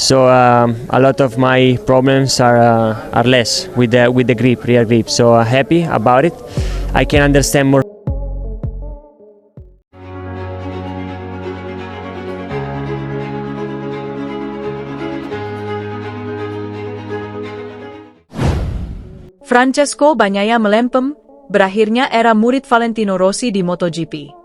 So a lot of my problems are less with the grip, rear grip. So happy about it. I can understand more. Francesco Bagnaia melempem, berakhirnya era murid Valentino Rossi di MotoGP.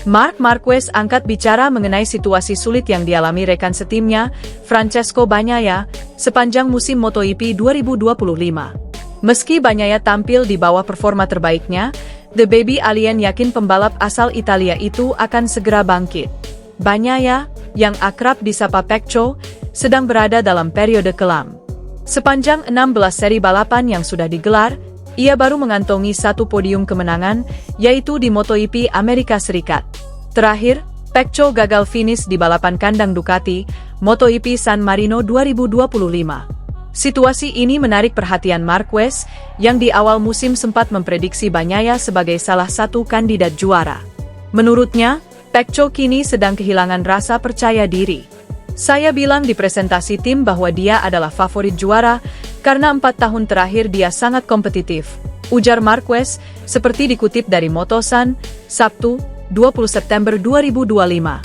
Marc Marquez angkat bicara mengenai situasi sulit yang dialami rekan setimnya, Francesco Bagnaia, sepanjang musim MotoGP 2025. Meski Bagnaia tampil di bawah performa terbaiknya, The Baby Alien yakin pembalap asal Italia itu akan segera bangkit. Bagnaia, yang akrab disapa Pecco, sedang berada dalam periode kelam. Sepanjang 16 seri balapan yang sudah digelar, ia baru mengantongi satu podium kemenangan, yaitu di MotoGP Amerika Serikat. Terakhir, Pecco gagal finish di balapan kandang Ducati, MotoGP San Marino 2025. Situasi ini menarik perhatian Marquez, yang di awal musim sempat memprediksi Bagnaia sebagai salah satu kandidat juara. Menurutnya, Pecco kini sedang kehilangan rasa percaya diri. Saya bilang di presentasi tim bahwa dia adalah favorit juara, karena 4 tahun terakhir dia sangat kompetitif, ujar Marquez, seperti dikutip dari Motosan, Sabtu, 20 September 2025.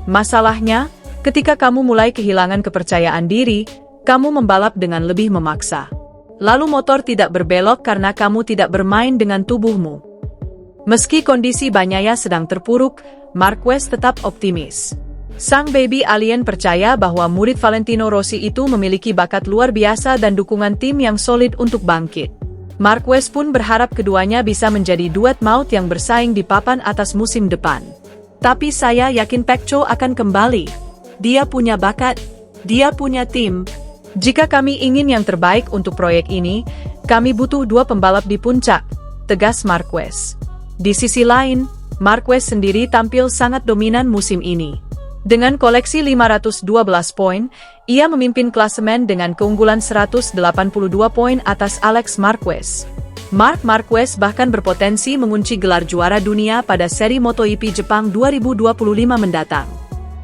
Masalahnya, ketika kamu mulai kehilangan kepercayaan diri, kamu membalap dengan lebih memaksa. Lalu motor tidak berbelok karena kamu tidak bermain dengan tubuhmu. Meski kondisi Bagnaia sedang terpuruk, Marquez tetap optimis. Sang Baby Alien percaya bahwa murid Valentino Rossi itu memiliki bakat luar biasa dan dukungan tim yang solid untuk bangkit. Marquez pun berharap keduanya bisa menjadi duet maut yang bersaing di papan atas musim depan. Tapi saya yakin Pecco akan kembali. Dia punya bakat, dia punya tim. Jika kami ingin yang terbaik untuk proyek ini, kami butuh 2 pembalap di puncak, tegas Marquez. Di sisi lain, Marquez sendiri tampil sangat dominan musim ini. Dengan koleksi 512 poin, ia memimpin klasemen dengan keunggulan 182 poin atas Alex Marquez. Marc Marquez bahkan berpotensi mengunci gelar juara dunia pada seri MotoGP Jepang 2025 mendatang.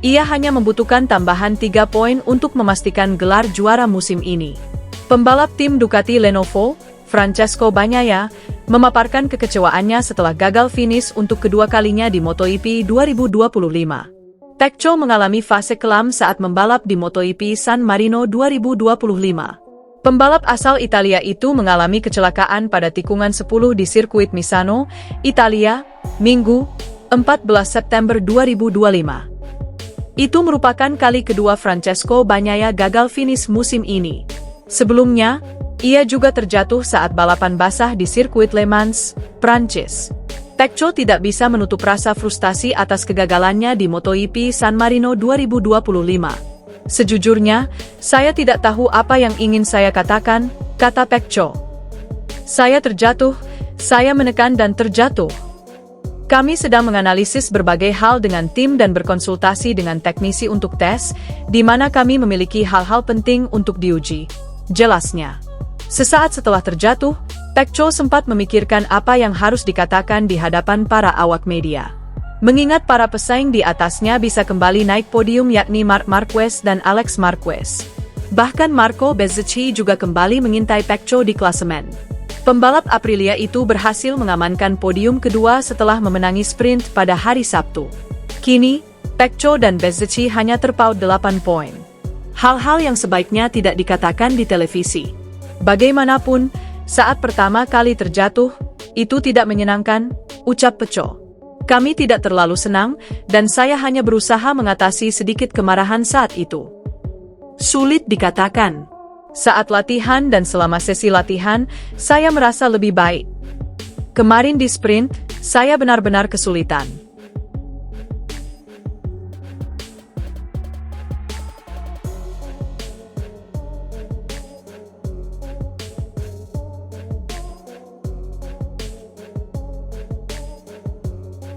Ia hanya membutuhkan tambahan 3 poin untuk memastikan gelar juara musim ini. Pembalap tim Ducati Lenovo, Francesco Bagnaia, memaparkan kekecewaannya setelah gagal finish untuk kedua kalinya di MotoGP 2025. Pecco mengalami fase kelam saat membalap di MotoGP San Marino 2025. Pembalap asal Italia itu mengalami kecelakaan pada tikungan 10 di sirkuit Misano, Italia, Minggu, 14 September 2025. Itu merupakan kali kedua Francesco Bagnaia gagal finish musim ini. Sebelumnya, ia juga terjatuh saat balapan basah di sirkuit Le Mans, Prancis. Pecco tidak bisa menutup rasa frustasi atas kegagalannya di MotoGP San Marino 2025. Sejujurnya, saya tidak tahu apa yang ingin saya katakan, kata Pecco. Saya terjatuh, saya menekan dan terjatuh. Kami sedang menganalisis berbagai hal dengan tim dan berkonsultasi dengan teknisi untuk tes, di mana kami memiliki hal-hal penting untuk diuji, jelasnya. Sesaat setelah terjatuh, Pecco sempat memikirkan apa yang harus dikatakan di hadapan para awak media. Mengingat para pesaing di atasnya bisa kembali naik podium yakni Marc Marquez dan Alex Marquez. Bahkan Marco Bezzecchi juga kembali mengintai Pecco di klasemen. Pembalap Aprilia itu berhasil mengamankan podium kedua setelah memenangi sprint pada hari Sabtu. Kini, Pecco dan Bezzecchi hanya terpaut 8 poin. Hal-hal yang sebaiknya tidak dikatakan di televisi. Bagaimanapun, saat pertama kali terjatuh, itu tidak menyenangkan, ucap Pecco. Kami tidak terlalu senang, dan saya hanya berusaha mengatasi sedikit kemarahan saat itu. Sulit dikatakan. Saat latihan dan selama sesi latihan, saya merasa lebih baik. Kemarin di sprint, saya benar-benar kesulitan.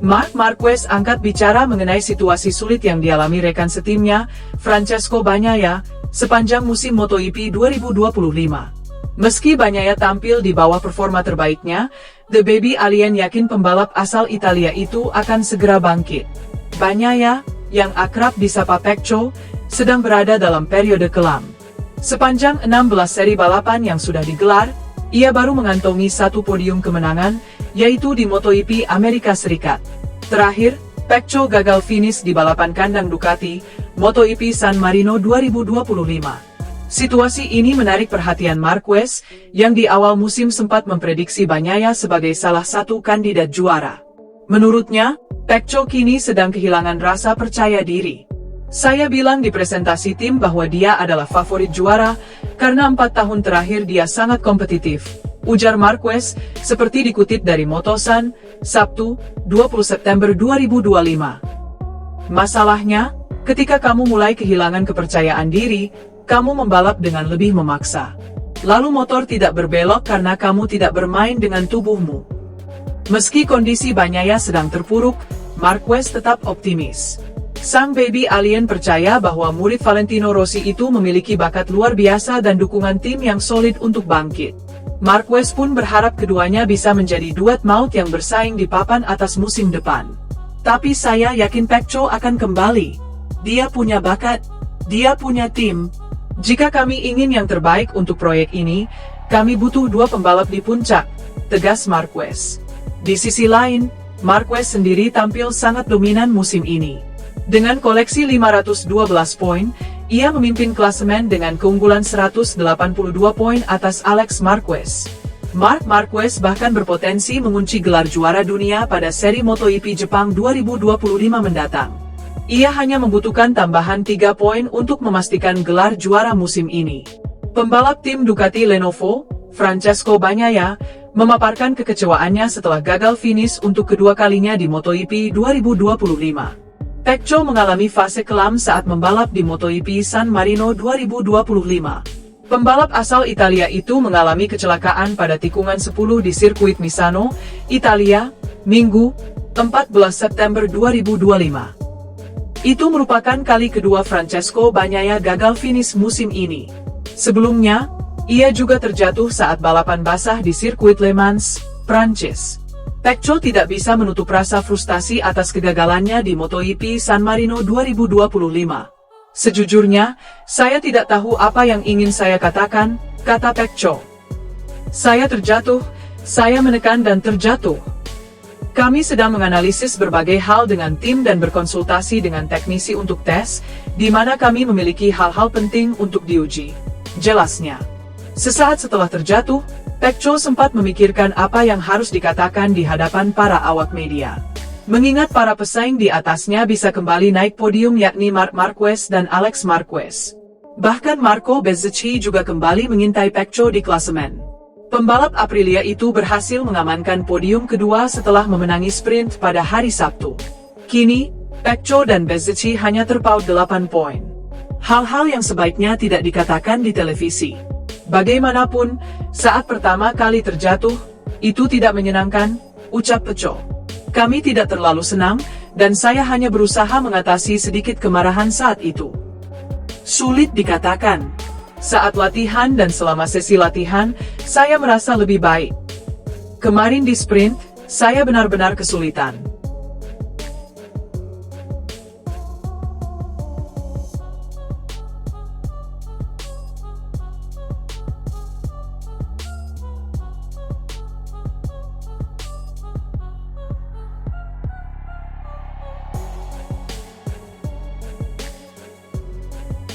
Marc Marquez angkat bicara mengenai situasi sulit yang dialami rekan setimnya, Francesco Bagnaia, sepanjang musim MotoGP 2025. Meski Bagnaia tampil di bawah performa terbaiknya, The Baby Alien yakin pembalap asal Italia itu akan segera bangkit. Bagnaia, yang akrab disapa Pecco, sedang berada dalam periode kelam. Sepanjang 16 seri balapan yang sudah digelar, ia baru mengantongi satu podium kemenangan, yaitu di MotoGP Amerika Serikat. Terakhir, Pecco gagal finish di balapan kandang Ducati, MotoGP San Marino 2025. Situasi ini menarik perhatian Marquez, yang di awal musim sempat memprediksi Bagnaia sebagai salah satu kandidat juara. Menurutnya, Pecco kini sedang kehilangan rasa percaya diri. Saya bilang di presentasi tim bahwa dia adalah favorit juara, karena 4 tahun terakhir dia sangat kompetitif, ujar Marquez, seperti dikutip dari Motosan, Sabtu, 20 September 2025. Masalahnya, ketika kamu mulai kehilangan kepercayaan diri, kamu membalap dengan lebih memaksa. Lalu motor tidak berbelok karena kamu tidak bermain dengan tubuhmu. Meski kondisi Bagnaia sedang terpuruk, Marquez tetap optimis. Sang Baby Alien percaya bahwa murid Valentino Rossi itu memiliki bakat luar biasa dan dukungan tim yang solid untuk bangkit. Marquez pun berharap keduanya bisa menjadi duet maut yang bersaing di papan atas musim depan. Tapi saya yakin Pecco akan kembali. Dia punya bakat, dia punya tim. Jika kami ingin yang terbaik untuk proyek ini, kami butuh 2 pembalap di puncak, tegas Marquez. Di sisi lain, Marquez sendiri tampil sangat dominan musim ini. Dengan koleksi 512 poin, ia memimpin klasemen dengan keunggulan 182 poin atas Alex Marquez. Marc Marquez bahkan berpotensi mengunci gelar juara dunia pada seri MotoGP Jepang 2025 mendatang. Ia hanya membutuhkan tambahan 3 poin untuk memastikan gelar juara musim ini. Pembalap tim Ducati Lenovo, Francesco Bagnaia, memaparkan kekecewaannya setelah gagal finish untuk kedua kalinya di MotoGP 2025. Pecco mengalami fase kelam saat membalap di MotoGP San Marino 2025. Pembalap asal Italia itu mengalami kecelakaan pada tikungan 10 di sirkuit Misano, Italia, Minggu, 14 September 2025. Itu merupakan kali kedua Francesco Bagnaia gagal finish musim ini. Sebelumnya, ia juga terjatuh saat balapan basah di sirkuit Le Mans, Prancis. Pecco tidak bisa menutup rasa frustasi atas kegagalannya di MotoGP San Marino 2025. Sejujurnya, saya tidak tahu apa yang ingin saya katakan, kata Pecco. Saya terjatuh, saya menekan dan terjatuh. Kami sedang menganalisis berbagai hal dengan tim dan berkonsultasi dengan teknisi untuk tes, di mana kami memiliki hal-hal penting untuk diuji. Jelasnya. Sesaat setelah terjatuh, Pecco sempat memikirkan apa yang harus dikatakan di hadapan para awak media. Mengingat para pesaing di atasnya bisa kembali naik podium yakni Marc Marquez dan Alex Marquez. Bahkan Marco Bezzecchi juga kembali mengintai Pecco di klasemen. Pembalap Aprilia itu berhasil mengamankan podium kedua setelah memenangi sprint pada hari Sabtu. Kini, Pecco dan Bezzecchi hanya terpaut 8 poin. Hal-hal yang sebaiknya tidak dikatakan di televisi. Bagaimanapun, saat pertama kali terjatuh, itu tidak menyenangkan, ucap Pecco. Kami tidak terlalu senang, dan saya hanya berusaha mengatasi sedikit kemarahan saat itu. Sulit dikatakan. Saat latihan dan selama sesi latihan, saya merasa lebih baik. Kemarin di sprint, saya benar-benar kesulitan.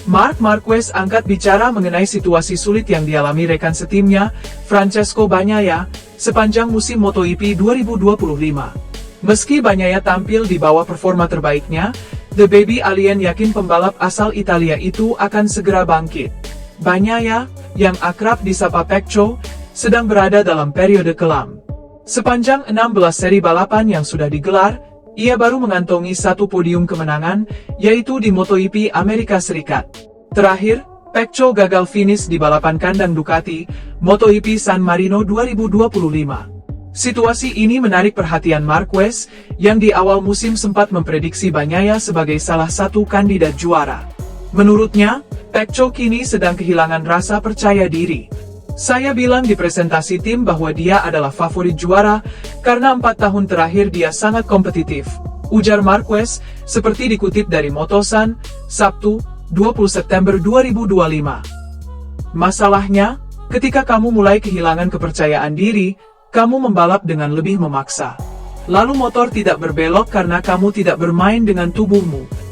Marc Marquez angkat bicara mengenai situasi sulit yang dialami rekan setimnya, Francesco Bagnaia, sepanjang musim MotoGP 2025. Meski Bagnaia tampil di bawah performa terbaiknya, The Baby Alien yakin pembalap asal Italia itu akan segera bangkit. Bagnaia, yang akrab disapa Pecco, sedang berada dalam periode kelam. Sepanjang 16 seri balapan yang sudah digelar, ia baru mengantongi satu podium kemenangan, yaitu di MotoGP Amerika Serikat. Terakhir, Pecco gagal finish di balapan kandang Ducati, MotoGP San Marino 2025. Situasi ini menarik perhatian Marquez, yang di awal musim sempat memprediksi Bagnaia sebagai salah satu kandidat juara. Menurutnya, Pecco kini sedang kehilangan rasa percaya diri. Saya bilang di presentasi tim bahwa dia adalah favorit juara, karena 4 tahun terakhir dia sangat kompetitif, ujar Marquez, seperti dikutip dari Motosan, Sabtu, 20 September 2025. Masalahnya, ketika kamu mulai kehilangan kepercayaan diri, kamu membalap dengan lebih memaksa. Lalu motor tidak berbelok karena kamu tidak bermain dengan tubuhmu.